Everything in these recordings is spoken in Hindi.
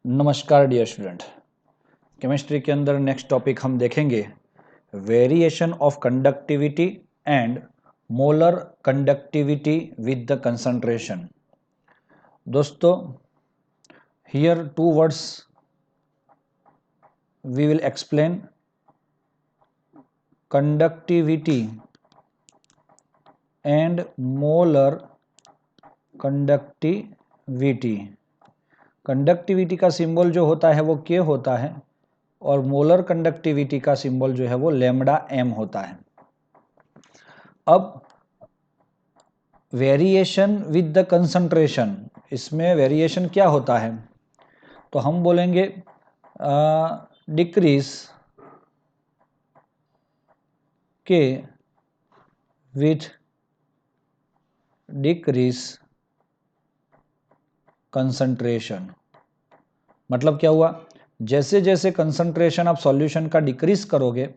नमस्कार डियर स्टूडेंट। केमिस्ट्री के अंदर नेक्स्ट टॉपिक हम देखेंगे variation of conductivity and molar conductivity with the concentration. दोस्तों, here two words we will explain conductivity and molar conductivity. Conductivity का सिंबल जो होता है वो के होता है और मोलर कंडक्टिविटी का सिंबल जो है वो लैम्डा एम होता है। अब वेरिएशन विद द कंसंट्रेशन, इसमें वेरिएशन क्या होता है तो हम बोलेंगे डिक्रीज के विथ डिक्रीज कंसंट्रेशन। मतलब क्या हुआ, जैसे जैसे कंसंट्रेशन आप सॉल्यूशन का डिक्रीज करोगे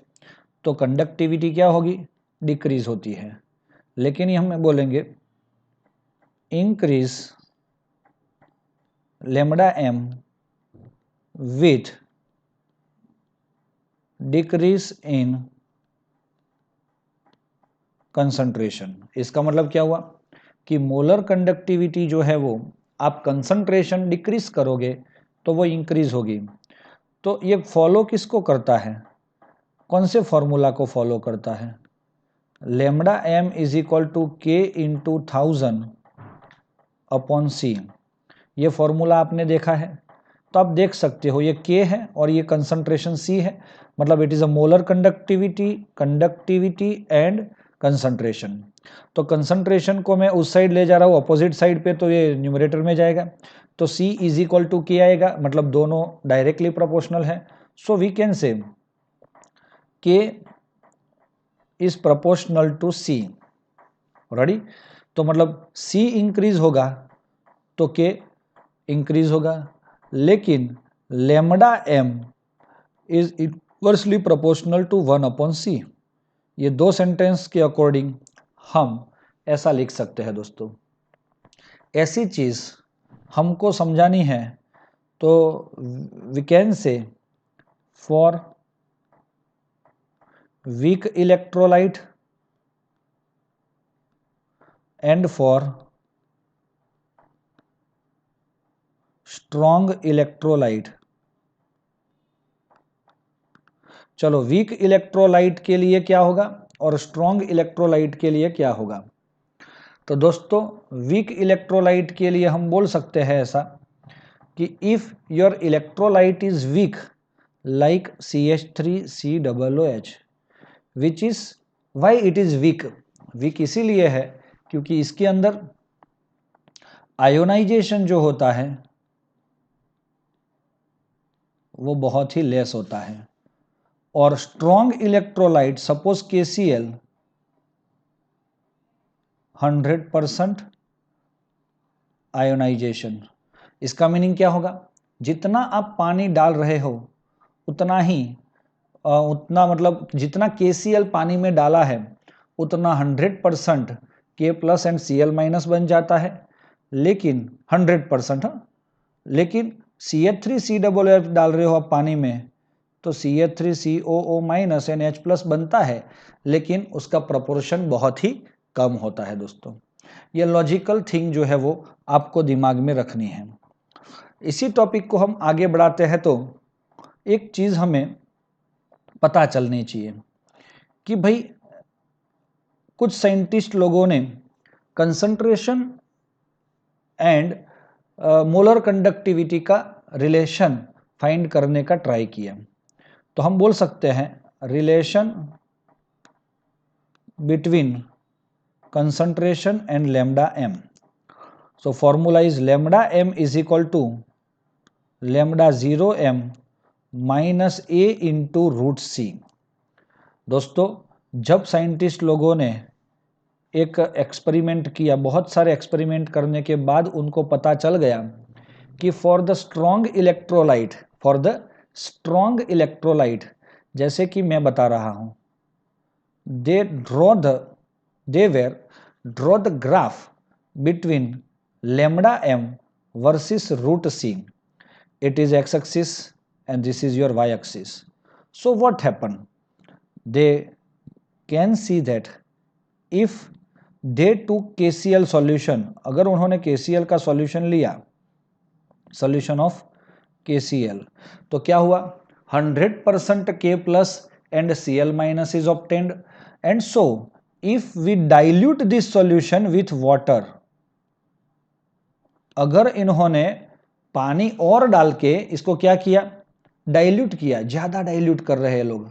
तो कंडक्टिविटी क्या होगी, डिक्रीज होती है। लेकिन ये हम बोलेंगे increase lambda m with decrease in concentration. इसका मतलब क्या हुआ कि मोलर कंडक्टिविटी जो है वो आप कंसंट्रेशन डिक्रीज करोगे तो वो इंक्रीज होगी। तो ये फॉलो किसको करता है, कौन से फॉर्मूला को फॉलो करता है? Lambda M is equal to K into 1000 upon C. ये फॉर्मूला आपने देखा है तो आप देख सकते हो ये के है और ये कंसंट्रेशन सी है, मतलब it is a molar conductivity and concentration. तो कंसंट्रेशन को मैं उस साइड ले जा रहा हूँ अपोजिट साइड पे, तो ये न्यूमरेटर में जाएगा तो C इज इक्वल टू के आएगा, मतलब दोनों डायरेक्टली प्रोपोर्शनल है। सो we can say K is proportional to C। Ready? तो मतलब C इंक्रीज होगा तो के इंक्रीज होगा, लेकिन lambda M is inversely proportional to 1 upon C. ये दो सेंटेंस के अकॉर्डिंग हम ऐसा लिख सकते हैं। दोस्तों, ऐसी चीज हमको समझानी है तो we can say for weak electrolyte and for strong electrolyte. चलो, वीक इलेक्ट्रोलाइट के लिए क्या होगा और स्ट्रॉन्ग इलेक्ट्रोलाइट के लिए क्या होगा? तो दोस्तों, वीक इलेक्ट्रोलाइट के लिए हम बोल सकते हैं ऐसा कि if your electrolyte is weak like CH3COOH, which is why it is weak. Weak इसीलिए है क्योंकि इसके अंदर आयोनाइजेशन जो होता है वो बहुत ही लेस होता है। और strong electrolyte suppose KCl 100% ionisation. इसका मीनिंग क्या होगा, जितना आप पानी डाल रहे हो उतना ही उतना मतलब जितना KCl पानी में डाला है उतना 100% K plus and Cl minus बन जाता है। लेकिन 100%, लेकिन CH3COOH डाल रहे हो आप पानी में तो CH3COO minus and H plus बनता है, लेकिन उसका प्रोपोर्शन बहुत ही कम होता है। दोस्तों, ये लॉजिकल थिंग जो है वो आपको दिमाग में रखनी है। इसी टॉपिक को हम आगे बढ़ाते हैं तो एक चीज हमें पता चलनी चाहिए कि भाई कुछ साइंटिस्ट लोगों ने कंसंट्रेशन एंड मोलर कंडक्टिविटी का रिलेशन फाइंड करने का ट्राई किया। तो हम बोल सकते हैं relation between concentration and lambda m. So formula is lambda m is equal to lambda 0 m minus a into root c। दोस्तों, जब साइंटिस्ट लोगों ने एक एक्सपेरिमेंट किया, बहुत सारे एक्सपेरिमेंट करने के बाद उनको पता चल गया कि फॉर द स्ट्रॉन्ग इलेक्ट्रोलाइट, जैसे कि मैं बता रहा हूं, they were draw the graph between lambda m versus root c। it is x-axis and this is your y-axis. So what happened? They can see that if they took KCl solution, अगर उन्होंने KCl का solution लिया, solution of KCl, तो क्या हुआ? 100% K plus and Cl minus is obtained, and so if we dilute this solution with water, अगर इन्होंने पानी और डाल के इसको क्या किया? डाइल्यूट किया, ज्यादा डाइल्यूट कर रहे हैं लोग,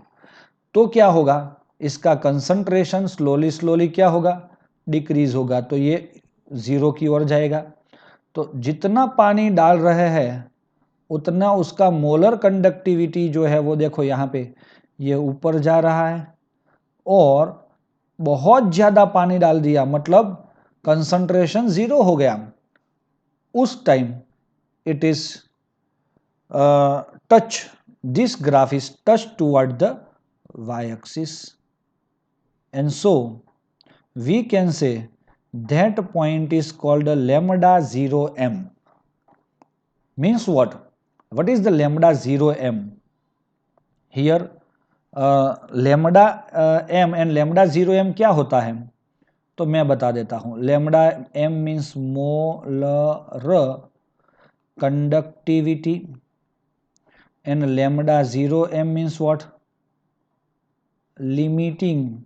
तो क्या होगा? इसका कंसंट्रेशन स्लोली क्या होगा? डिक्रीज होगा, तो ये जीरो की ओर जाएगा। तो जितना पानी डाल रहे हैं उतना उसका मोलर कंडक्टिविटी जो है वो देखो यहाँ पे ये ऊपर जा रहा है, और बहुत ज्यादा पानी डाल दिया मतलब कंसंट्रेशन जीरो हो गया। उस time it is touch, this graph is touched toward the y-axis, and so we can say that point is called a lambda 0 m. Means what? What is the lambda 0 m? Here lambda m and lambda 0 m क्या होता है? तो मैं बता देता हूं। lambda m means molar conductivity and lambda 0 m means what? Limiting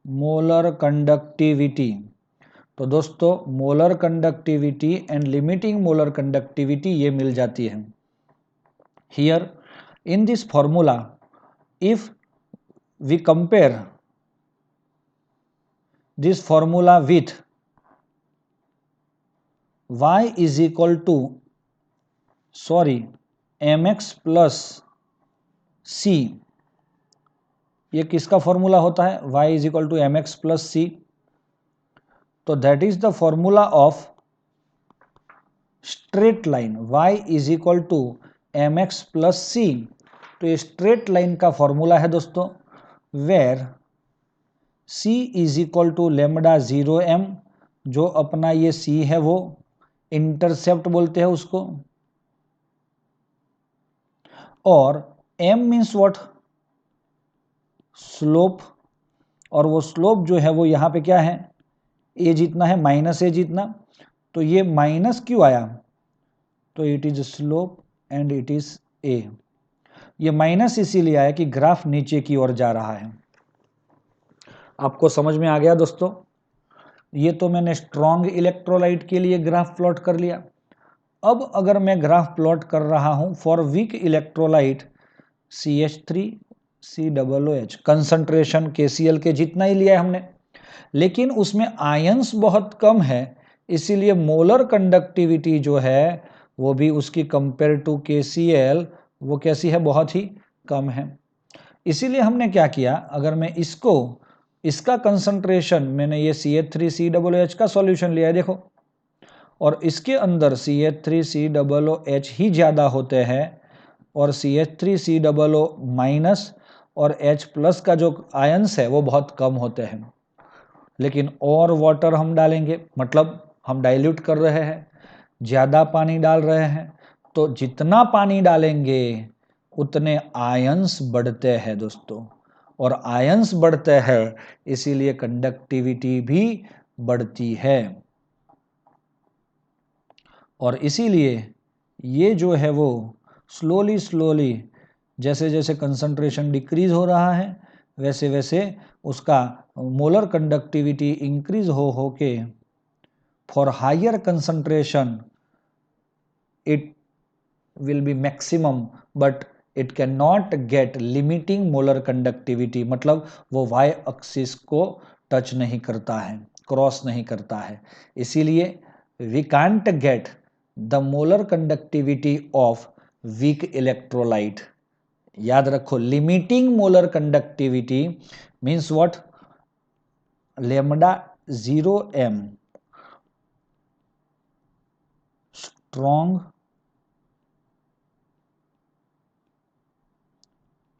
molar conductivity. तो दोस्तों molar conductivity and limiting molar conductivity ये मिल जाती है। Here in this formula if we compare this formula with y is equal to mx plus c, ये किसका फॉर्मूला होता है? y is equal to mx plus c, तो that is the formula of straight line. y is equal to mx plus c, तो ये स्ट्रेट लाइन का फॉर्मूला है दोस्तों, where c is equal to lambda 0 m, जो अपना ये c है वो इंटरसेप्ट बोलते हैं उसको, और m मीन्स व्हाट? स्लोप, और वो स्लोप जो है वो यहाँ पे क्या है? a जितना है माइनस a जितना, तो ये माइनस क्यों आया? तो it is slope and it is a। ये माइनस इसीलिए आया कि ग्राफ नीचे की ओर जा रहा है। आपको समझ में आ गया दोस्तों? ये तो मैंने स्ट्रॉन्ग इलेक्ट्रोलाइट के लिए ग्राफ प्लॉट कर लिया। अब अगर मैं ग्राफ प्लॉट कर रहा हूं for weak electrolyte CH3COOH, concentration KCl के जितना ही लिया है हमने, लेकिन उसमें आयंस बहुत कम है, इसीलिए मोलर कंडक्टिविटी जो है वो भी उसकी कंपेयर टू KCl वो कैसी है? बहुत ही कम है। इसीलिए हमने क्या किया, अगर मैं इसका कंसंट्रेशन, मैंने ये CH3COOH का सॉल्यूशन लिया है देखो, और इसके अंदर CH3COOH ही ज़्यादा होते हैं और CH3COO माइनस और H प्लस का जो आयंस है वो बहुत कम होते हैं। लेकिन और वाटर हम डालेंगे, मतलब हम डाइल्यूट कर रहे हैं, ज़्यादा पानी डाल रहे हैं, तो जितना पानी डालेंगे उतने आयंस बढ़ते हैं दोस्तों, और आयंस बढ़ते हैं इसीलिए कंडक्टिविटी भी बढ़ती है, और इसीलिए ये जो है वो स्लोली जैसे जैसे कंसंट्रेशन डिक्रीज हो रहा है वैसे वैसे उसका मोलर कंडक्टिविटी इंक्रीज हो के for higher concentration it will be maximum, but it can not get limiting molar conductivity, मतलब वो y एक्सिस को टच नहीं करता है, क्रॉस नहीं करता है, इसीलिए we can't get the molar conductivity of weak electrolyte. याद रखो, limiting molar conductivity means what? lambda 0 m, strong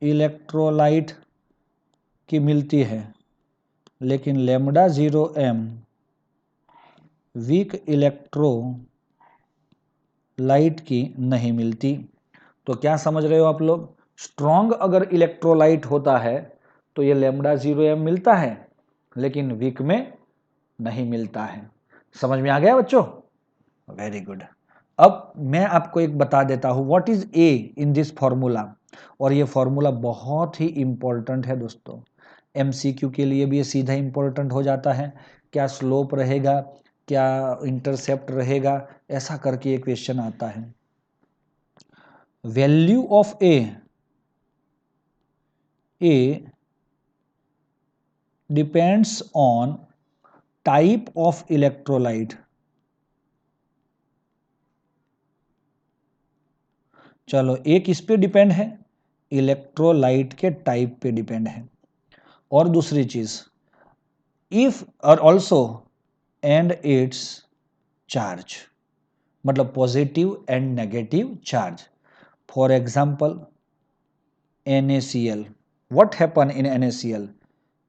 electrolyte की मिलती है, लेकिन lambda 0 m weak electrolyte light की नहीं मिलती। तो क्या समझ रहे हो आप लोग, स्ट्रॉन्ग अगर इलेक्ट्रोलाइट होता है तो ये λ0m मिलता है, लेकिन वीक में नहीं मिलता है। समझ में आ गया बच्चों? Very good. अब मैं आपको एक बता देता हूं what is a in this formula, और ये फॉर्मूला बहुत ही इंपॉर्टेंट है दोस्तों। एमसीक्यू के लिए भी ये सीधा इंपॉर्टेंट हो जाता है। क्या स्लोप रहेगा, क्या इंटरसेप्ट रहेगा, ऐसा करके एक क्वेश्चन आता है। Value of A depends on type of electrolyte. चलो, एक किस पे डिपेंड है, इलेक्ट्रोलाइट के टाइप पे डिपेंड है। और दूसरी चीज, इफ और ऑल्सो एंड इट्स चार्ज, मतलब positive and negative charge. For example NaCl, what happen in NaCl?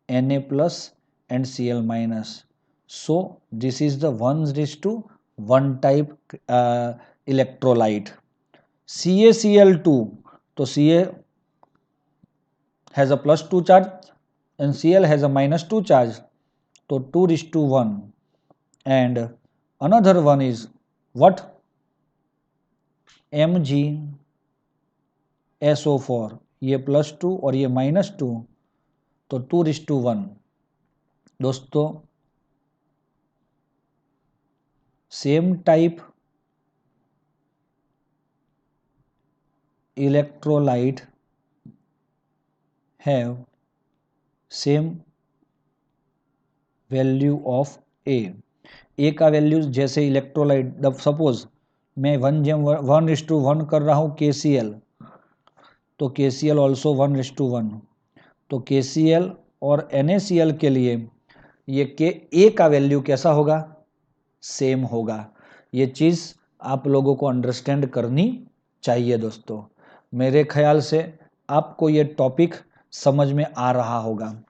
Na plus and Cl minus. So this is the 1:1 type electrolyte. CaCl2, तो Ca has a +2 charge and Cl has a -2 charge, तो 2:1. And another one is what? MgSO4, ये +2 और ये -2, तो 2:1। दोस्तों same type electrolyte have same value of A का वैल्यू जैसे इलेक्ट्रोलाइट, सपोज मैं 1:1 कर रहा हूँ KCl, तो KCl ऑल्सो 1:1, तो KCl और NaCl के लिए ये के ए का वैल्यू कैसा होगा, सेम होगा। ये चीज़ आप लोगों को अंडरस्टैंड करनी चाहिए दोस्तों। मेरे ख्याल से आपको ये टॉपिक समझ में आ रहा होगा।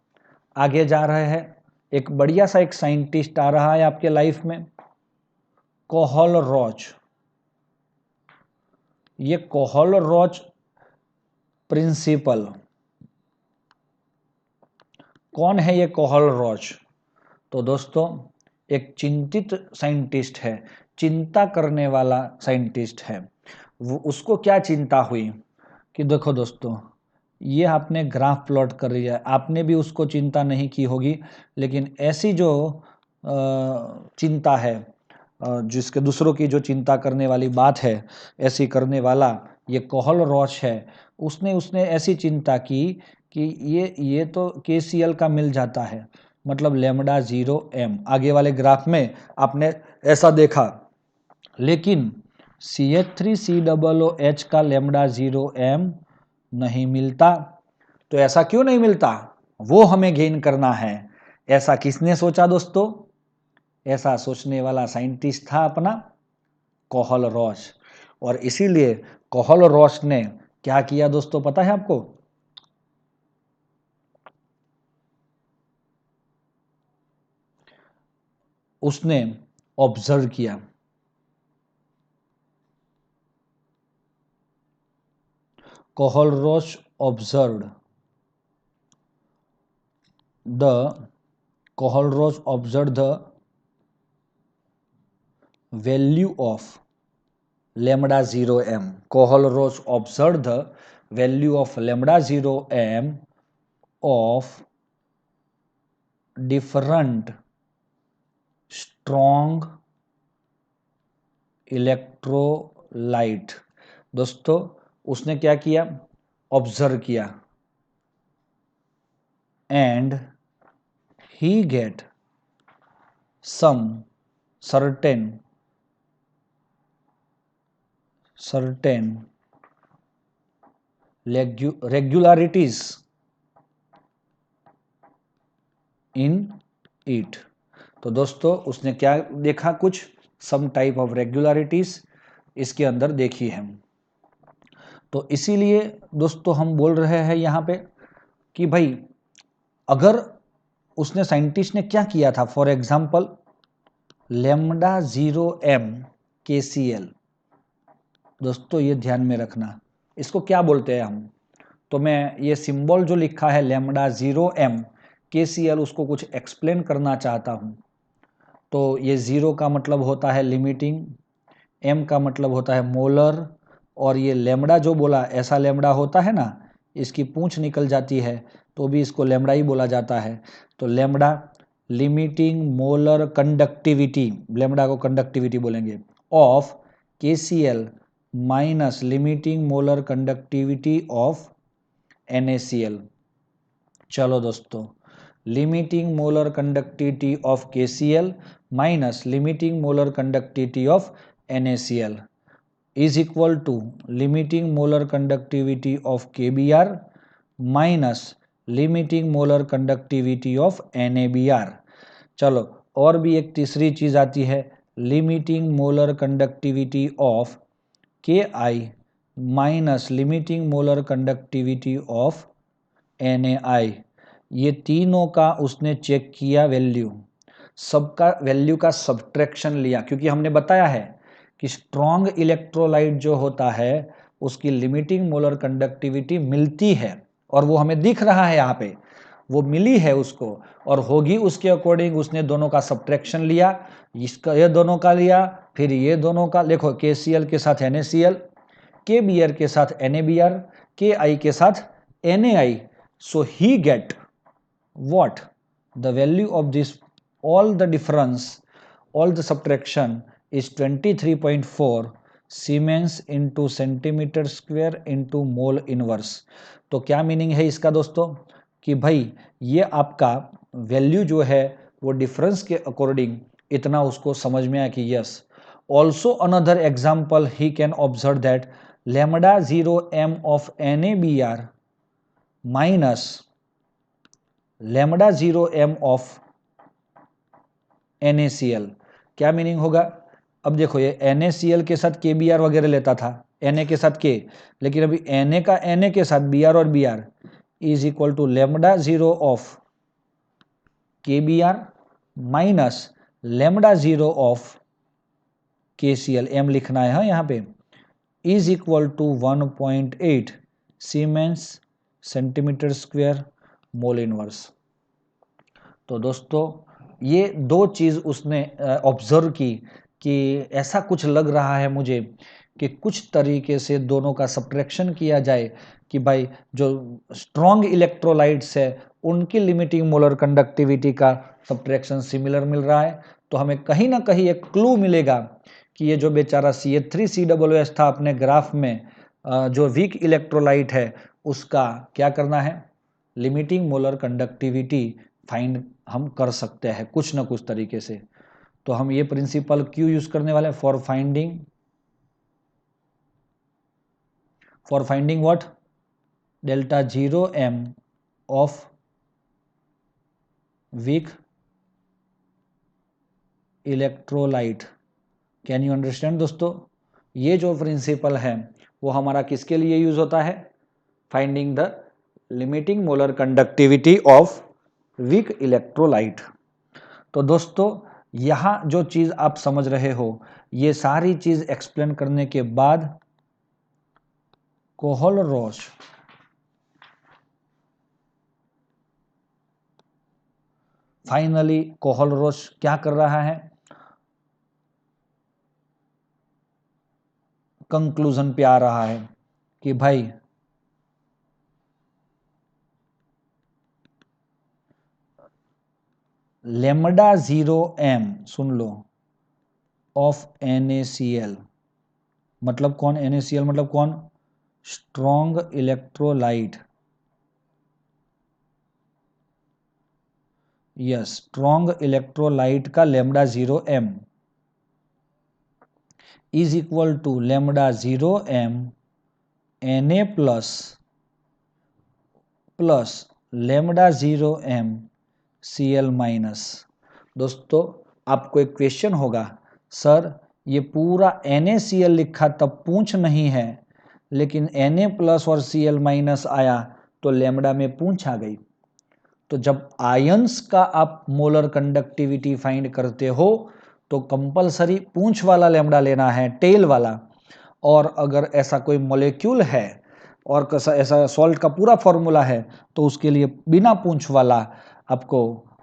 आगे जा रहे हैं, एक बढ़िया सा एक साइंटिस्ट आ रहा है आपके लाइफ में, कोहलरॉच। ये कोहलरॉच प्रिंसिपल कौन है, ये कोहलरॉच? तो दोस्तों एक चिंतित साइंटिस्ट है, चिंता करने वाला साइंटिस्ट है। वो उसको क्या चिंता हुई कि देखो दोस्तों, ये आपने ग्राफ प्लॉट कर रही है, आपने भी उसको चिंता नहीं की होगी, लेकिन ऐसी जो चिंता है, जिसके दूसरों की जो चिंता करने वाली बात है, ऐसी करने वाला ये कोहलरॉच है। उसने ऐसी चिंता की कि ये तो KCl का मिल जाता है, मतलब λ0m। आगे वाले ग्राफ में आपने ऐसा देखा, लेकिन CH3COOH का λ0m नहीं मिलता। तो ऐसा क्यों नहीं मिलता, वो हमें गेन करना है। ऐसा किसने सोचा दोस्तों? ऐसा सोचने वाला साइंटिस्ट था अपना कोहलरॉच। और इसीलिए कोहलरॉच ने क्या किया दोस्तों, पता है आपको? उसने ऑब्जर्व किया, कोहलरॉच observed the value of λ0m. Kohlrausch observed the value of λ0m of different strong electrolyte. दोस्तों उसने क्या किया, ऑब्जर्व किया, and he get some certain regularities in it। तो दोस्तों उसने क्या देखा, कुछ सम टाइप ऑफ रेगुलरिटीज इसके अंदर देखी है। तो इसीलिए दोस्तों हम बोल रहे हैं यहाँ पे कि भाई अगर उसने साइंटिस्ट ने क्या किया था, फॉर एग्जाम्पल λ0m KCl, दोस्तों ये ध्यान में रखना, इसको क्या बोलते हैं हम, तो मैं ये सिंबल जो लिखा है लैम्डा 0m KCl उसको कुछ एक्सप्लेन करना चाहता हूँ। तो ये 0 का मतलब होता है लिमिटिंग, m का मतलब होता है मोलर, और ये लैम्डा जो बोला ऐसा लैम्डा होता है ना, इसकी पूंछ निकल जाती है तो भी इसको लैम्डा ही बोला जाता है। तो lambda limiting molar conductivity, lambda को कंडक्टिविटी बोलेंगे, of KCl minus limiting molar conductivity of NaCl। चलो दोस्तों, limiting molar conductivity of KCl minus limiting molar conductivity of NaCl is equal to limiting molar conductivity of KBr minus limiting molar conductivity of NaBr। चलो, और भी एक तीसरी चीज आती है, limiting molar conductivity of Ki minus limiting molar conductivity of NaI। ये तीनों का उसने चेक किया वैल्यू, सबका वैल्यू का सब्ट्रैक्शन लिया, क्योंकि हमने बताया है कि स्ट्रॉन्ग इलेक्ट्रोलाइट जो होता है उसकी लिमिटिंग मोलर कंडक्टिविटी मिलती है, और वो हमें दिख रहा है यहाँ पे, वो मिली है उसको और होगी, उसके अकॉर्डिंग उसने दोनों का सब्ट्रैक्शन लिया, इसका ये दोनों का लिया, फिर ये दोनों का, देखो KCl के साथ NaCl, KBr के साथ NaBr, Ki के साथ NaI। So he get what? The value of this, all the difference, all the subtraction is 23.4 Siemens into centimeter square into mole inverse। तो क्या मीनिंग है इसका दोस्तों, कि भाई ये आपका वैल्यू जो है वो डिफरेंस के अकॉर्डिंग इतना उसको समझ में आया कि yes. Also another example he can observe that lambda 0m of NaBr minus lambda 0m of NaCl। क्या मीनिंग होगा, अब देखो ये NaCl के साथ KBr वगैरह लेता था, Na के साथ K, लेकिन अभी Na का Na के साथ Br और Br is equal to lambda 0 of KBr minus lambda 0 of KCl, m लिखना है हाँ यहाँ पे, is equal to 1.8 siemens centimetre square mole inverse. तो दोस्तों ये दो चीज उसने ऑब्जर्व की कि ऐसा कुछ लग रहा है मुझे कि कुछ तरीके से दोनों का सब्ट्रैक्शन किया जाए कि भाई जो स्ट्रॉन्ग इलेक्ट्रोलाइट्स है उनकी लिमिटिंग मोलर कंडक्टिविटी का सब्ट्रैक्शन सिमिलर मिल रहा है, तो हमें कहीं ना कहीं एक क्लू मिलेगा कि ये जो बेचारा CH3COOS था अपने ग्राफ में, जो वीक इलेक्ट्रोलाइट है उसका क्या करना है, लिमिटिंग मोलर कंडक्टिविटी फाइंड हम कर सकते हैं कुछ ना कुछ तरीके से। तो हम ये प्रिंसिपल क्यों यूज करने वाले हैं, for finding what, delta 0m of weak electrolyte. Can you understand दोस्तों, ये जो प्रिंसिपल है वो हमारा किसके लिए यूज होता है, finding the limiting molar conductivity of weak electrolyte. तो दोस्तों यहाँ जो चीज आप समझ रहे हो, ये सारी चीज एक्सप्लेन करने के बाद कोहलरोच फाइनली कोहलरोच क्या कर रहा है, कंक्लूजन पे आ रहा है कि भाई lambda 0m, सुन लो, ऑफ NaCl, मतलब कौन, NaCl मतलब कौन, strong electrolyte, yes strong electrolyte का lambda 0m is equal to lambda 0m Na plus lambda 0m Cl minus. दोस्तों आपको एक क्वेश्चन होगा, सर ये पूरा NaCl लिखा तब पूंछ नहीं है, लेकिन Na प्लस और Cl माइनस आया तो लैम्डा में पूंछ आ गई। तो जब आयंस का आप मोलर कंडक्टिविटी फाइंड करते हो तो कंपलसरी पूंछ वाला लैम्डा लेना है, टेल वाला, और अगर ऐसा कोई मॉलिक्यूल है और ऐसा सॉल्ट का पूरा फॉर्मूला है तो उसके लिए बिना पूंछ वाला आपको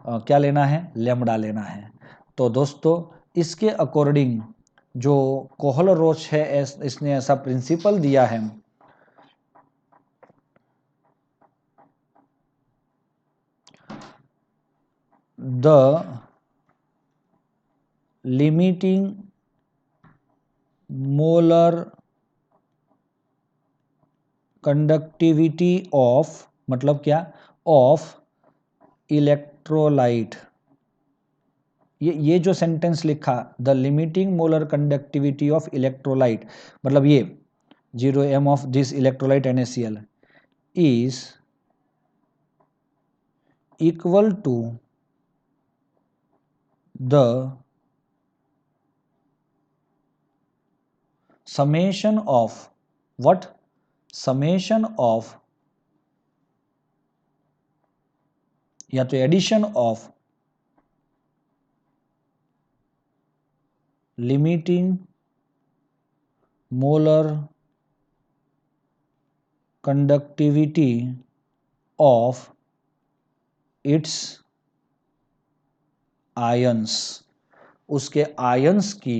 क्या लेना है, लैम्डा लेना है। तो दोस्तों इसके अकॉर्डिंग जो कोहलरोच है इसने ऐसा प्रिंसिपल दिया है, the limiting molar conductivity of, मतलब क्या, ऑफ इलेक्ट्रोलाइट। ये जो सेंटेंस लिखा, the limiting molar conductivity of electrolyte, मतलब ये 0m of this electrolyte NaCl is equal to the summation of what, summation of या तो addition of limiting molar conductivity of its ions, उसके आयंस की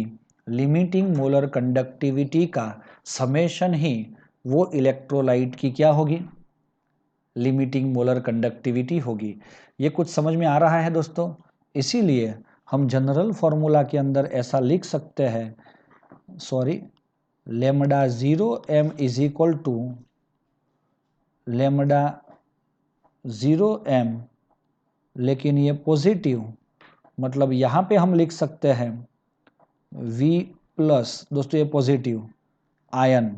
लिमिटिंग मोलर कंडक्टिविटी का समेशन ही वो इलेक्ट्रोलाइट की क्या होगी, लिमिटिंग मोलर कंडक्टिविटी होगी। ये कुछ समझ में आ रहा है दोस्तों? इसीलिए हम जनरल फॉर्मूला के अंदर ऐसा लिख सकते हैं, sorry, lambda 0m is equal to lambda 0m, लेकिन ये पॉजिटिव, मतलब यहाँ पे हम लिख सकते हैं V प्लस, दोस्तों ये positive ion,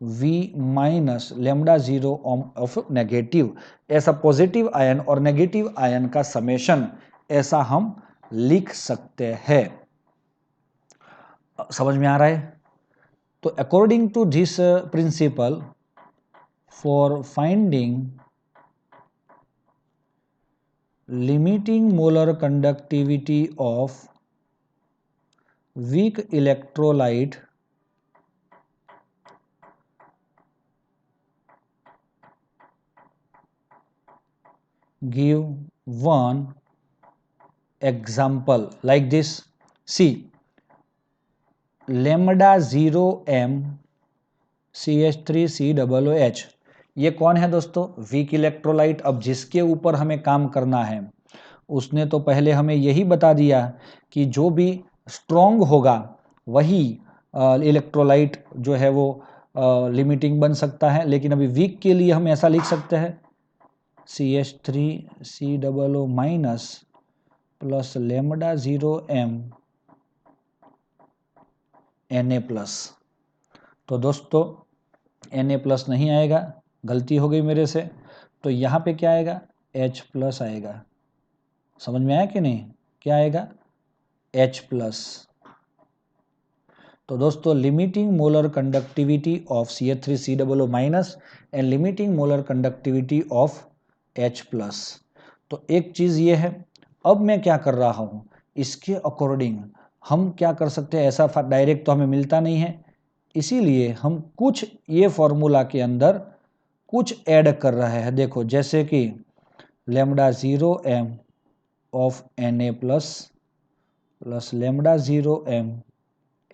V minus lambda 0 of negative, ऐसा पॉजिटिव आयन और नेगेटिव आयन का समेशन ऐसा हम लिख सकते हैं। समझ में आ रहा है? तो according to this principle, for finding limiting molar conductivity of weak electrolyte give one example like this. See, lambda 0m CH3COOH, ये कौन है दोस्तों? Weak electrolyte. अब जिसके ऊपर हमें काम करना है उसने तो पहले हमें यही बता दिया कि जो भी स्ट्रॉन्ग होगा वही इलेक्ट्रोलाइट जो है वो लिमिटिंग बन सकता है, लेकिन अभी वीक के लिए हम ऐसा लिख सकते हैं CH3COO minus plus lambda 0m Na plus. तो दोस्तों Na प्लस नहीं आएगा, गलती हो गई मेरे से, तो यहाँ पे क्या आएगा, H प्लस आएगा। समझ में आया कि नहीं? क्या आएगा? H plus. तो दोस्तों limiting molar conductivity of CH3COO minus and limiting molar conductivity of H plus. तो एक चीज़ ये है, अब मैं क्या कर रहा हूँ, इसके अकॉर्डिंग हम क्या कर सकते हैं, ऐसा डायरेक्ट तो हमें मिलता नहीं है, इसीलिए हम कुछ ये फॉर्मूला के अंदर कुछ ऐड कर रहे हैं। देखो जैसे कि lambda 0m of Na plus plus lambda 0m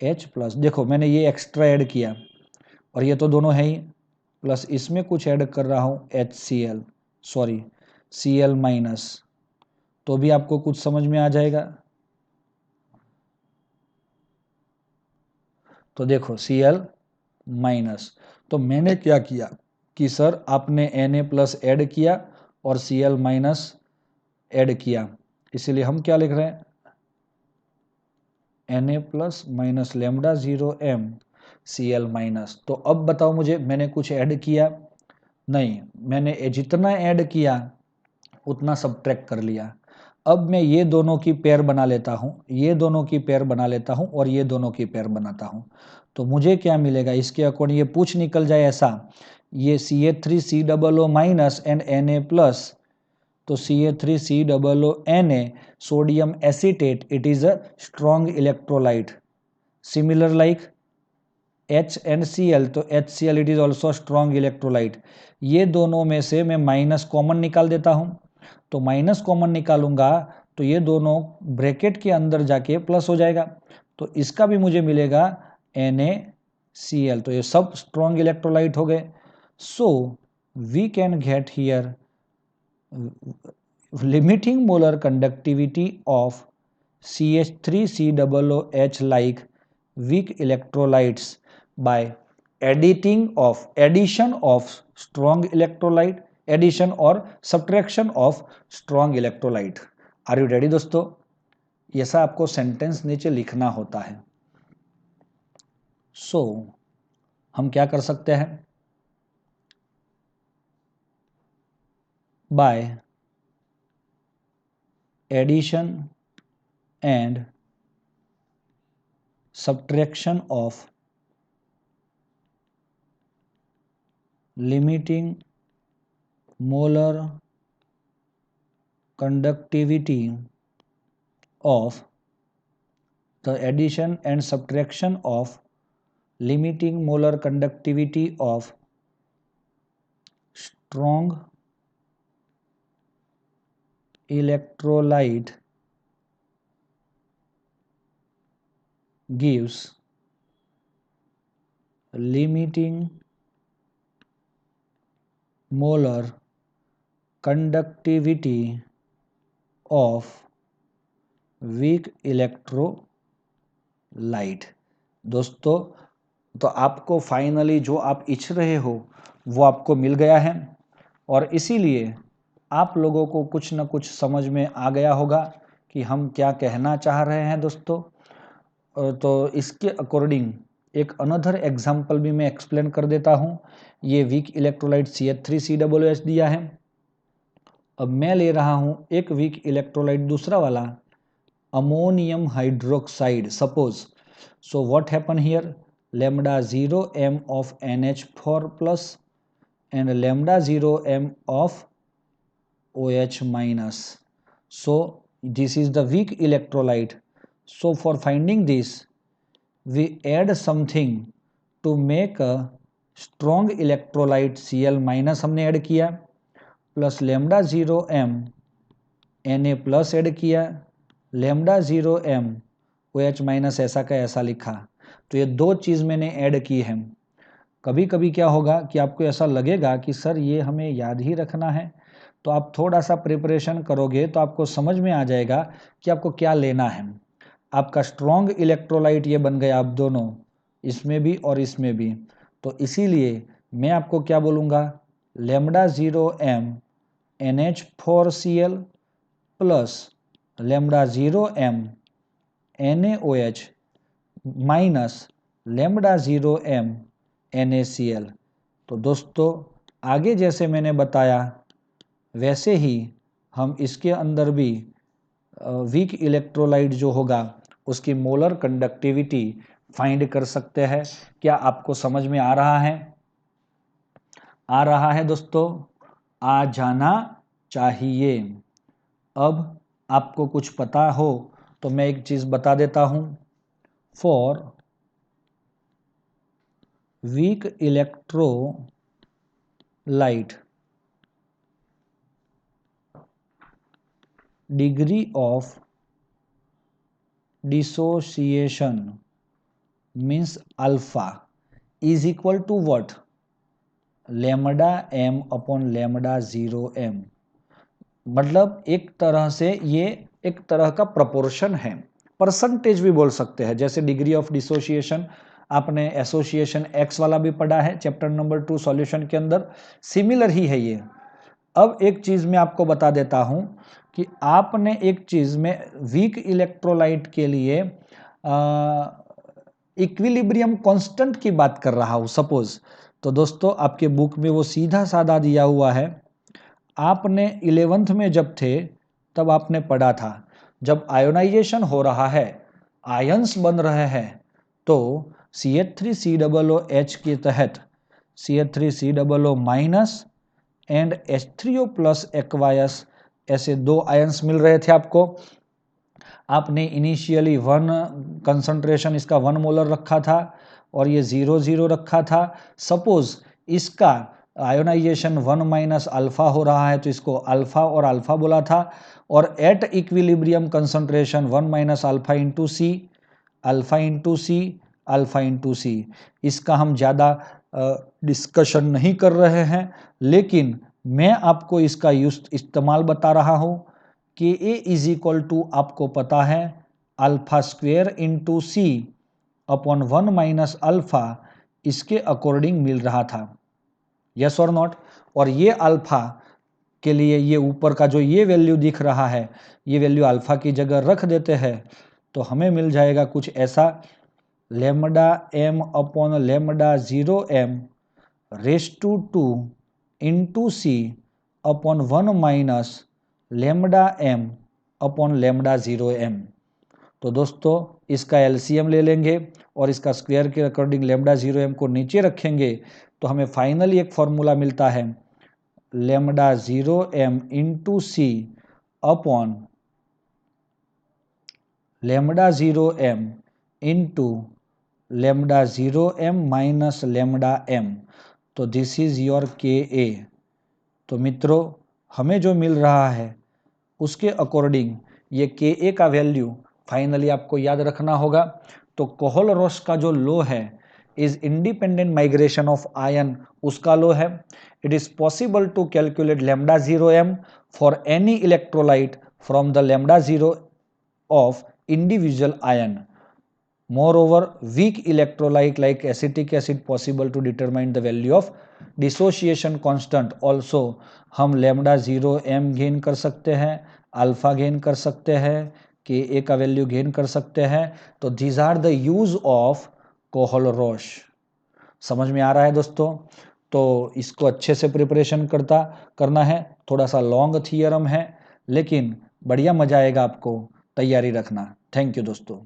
H plus, देखो मैंने ये एक्स्ट्रा ऐड किया और ये तो दोनों है ही, प्लस इसमें कुछ ऐड कर रहा हूँ HCl, सॉरी Cl माइनस, तो भी आपको कुछ समझ में आ जाएगा। तो देखो Cl माइनस, तो मैंने क्या किया कि सर आपने Na प्लस ऐड किया और Cl माइनस ऐड किया, इसीलिए हम क्या लिख रहे हैं, Na plus minus lambda 0m Cl minus. तो अब बताओ मुझे, मैंने कुछ ऐड किया? नहीं, मैंने जितना ऐड किया उतना सब्ट्रैक्ट कर लिया। अब मैं ये दोनों की पेयर बना लेता हूँ, ये दोनों की पेयर बना लेता हूँ और ये दोनों की पेयर बनाता हूँ, तो मुझे क्या मिलेगा इसके अकॉर्डिंग, ये पूछ निकल जाए ऐसा, ये CH3COO minus and Na plus, तो CH3COO Na sodium acetate, it is a strong electrolyte, similar like H and Cl, तो HCl it is also strong electrolyte. ये दोनों में से मैं माइनस कॉमन निकाल देता हूं, तो माइनस कॉमन निकालूंगा तो ये दोनों ब्रैकेट के अंदर जाके प्लस हो जाएगा, तो इसका भी मुझे मिलेगा NaCl, तो ये सब स्ट्रॉन्ग इलेक्ट्रोलाइट हो गए। So we can get here limiting molar conductivity of CH3COOH like weak electrolytes by addition of strong electrolyte, addition or subtraction of strong electrolyte। Are you ready दोस्तों? ऐसा आपको सेंटेंस नीचे लिखना होता है। सो हम क्या कर सकते हैं, bye addition and subtraction of limiting molar conductivity of the addition and subtraction of limiting molar conductivity of strong electrolyte gives limiting molar conductivity of weak electrolyte। दोस्तों, तो आपको फाइनली जो आप इच्छ रहे हो वो आपको मिल गया है, और इसीलिए आप लोगों को कुछ न कुछ समझ में आ गया होगा कि हम क्या कहना चाह रहे हैं दोस्तों। तो इसके अकॉर्डिंग एक अनदर एग्जाम्पल भी मैं एक्सप्लेन कर देता हूं। ये वीक इलेक्ट्रोलाइट CH3COOH दिया है। अब मैं ले रहा हूं एक वीक इलेक्ट्रोलाइट दूसरा वाला ammonium hydroxide suppose. So what happen here, lambda 0 m of NH4 plus and lambda 0 m of OH minus. So this is the weak electrolyte. So for finding this, we add something to make a strong electrolyte Cl minus हमने ऐड किया, plus lambda 0 m Na plus add किया, lambda 0 m OH माइनस ऐसा का ऐसा लिखा। तो ये दो चीज़ मैंने ऐड की है। कभी कभी क्या होगा कि आपको ऐसा लगेगा कि सर ये हमें याद ही रखना है, तो आप थोड़ा सा प्रिपरेशन करोगे तो आपको समझ में आ जाएगा कि आपको क्या लेना है। आपका स्ट्रॉन्ग इलेक्ट्रोलाइट ये बन गया, आप दोनों इसमें भी और इसमें भी। तो इसीलिए मैं आपको क्या बोलूँगा, lambda 0 m NH4Cl plus lambda 0 m NaOH minus lambda 0 m NaCl। तो दोस्तों आगे जैसे मैंने बताया वैसे ही हम इसके अंदर भी वीक इलेक्ट्रोलाइट जो होगा उसकी मोलर कंडक्टिविटी फाइंड कर सकते हैं। क्या आपको समझ में आ रहा है? आ रहा है दोस्तों? आ जाना चाहिए। अब आपको कुछ पता हो तो मैं एक चीज बता देता हूं। For weak electrolyte degree of dissociation means alpha is equal to what, lambda m upon lambda 0 m। मतलब एक तरह से ये एक तरह का प्रोपोर्शन है, परसेंटेज भी बोल सकते हैं। जैसे डिग्री ऑफ डिसोसिएशन आपने एसोसिएशन एक्स वाला भी पढ़ा है चैप्टर नंबर 2 सॉल्यूशन के अंदर, सिमिलर ही है ये। अब एक चीज मैं आपको बता देता हूं कि आपने एक चीज में वीक इलेक्ट्रोलाइट के लिए इक्विलिब्रियम कांस्टेंट की बात कर रहा हूं सपोज। तो दोस्तों आपके बुक में वो सीधा साधा दिया हुआ है। आपने 11th में जब थे तब आपने पढ़ा था, जब आयोनाइजेशन हो रहा है, आयंस बन रहे हैं, तो CH3COOH के तहत CH3COO minus and H3O plus aqueous ऐसे दो आयंस मिल रहे थे आपको। आपने इनिशियली 1 कंसंट्रेशन इसका 1 मोलर रखा था और ये 0 रखा था। सपोज इसका आयोनाइजेशन 1 माइनस अल्फा हो रहा है तो इसको अल्फा और अल्फा बोला था, और at equilibrium concentration 1 minus alpha into C, alpha into C, alpha into C. इसका हम ज़्यादा डिस्कशन नहीं कर रहे हैं, लेकिन मैं आपको इसका इस्तेमाल बता रहा हूँ कि ए इज इक्वल टू आपको पता है alpha square into C upon 1 minus alpha, इसके अकॉर्डिंग मिल रहा था। यस और नॉट? और ये अल्फा के लिए ये ऊपर का जो ये वैल्यू दिख रहा है, ये वैल्यू अल्फा की जगह रख देते हैं तो हमें मिल जाएगा कुछ ऐसा, lambda m upon lambda 0m raise to 2 into C upon 1 minus lambda m upon lambda 0m। तो दोस्तों इसका एलसीएम ले लेंगे और इसका स्क्वायर के अकॉर्डिंग लेमडा 0m को नीचे रखेंगे तो हमें फाइनली एक फॉर्मूला मिलता है lambda 0m into C upon lambda 0m into lambda 0m minus lambda m। तो this is your K A. तो मित्रों हमें जो मिल रहा है उसके अकॉर्डिंग ये के ए का वैल्यू फाइनली आपको याद रखना होगा। तो कोहलरोस का जो लॉ है is independent migration of ion, उसका लॉ है it is possible to calculate lambda 0m for any electrolyte from the lambda 0 of individual ion. Moreover, weak electrolyte like acetic acid possible to determine the value of dissociation constant. Also, हम लेमडा 0m गेन कर सकते हैं, अल्फा गेन कर सकते हैं, के ए का वैल्यू गेन कर सकते हैं। तो these are the use of कोहलरोस। समझ में आ रहा है दोस्तों? तो इसको अच्छे से प्रिपरेशन करना है। थोड़ा सा लॉन्ग थियरम है लेकिन बढ़िया मजा आएगा आपको, तैयारी रखना। थैंक यू दोस्तों।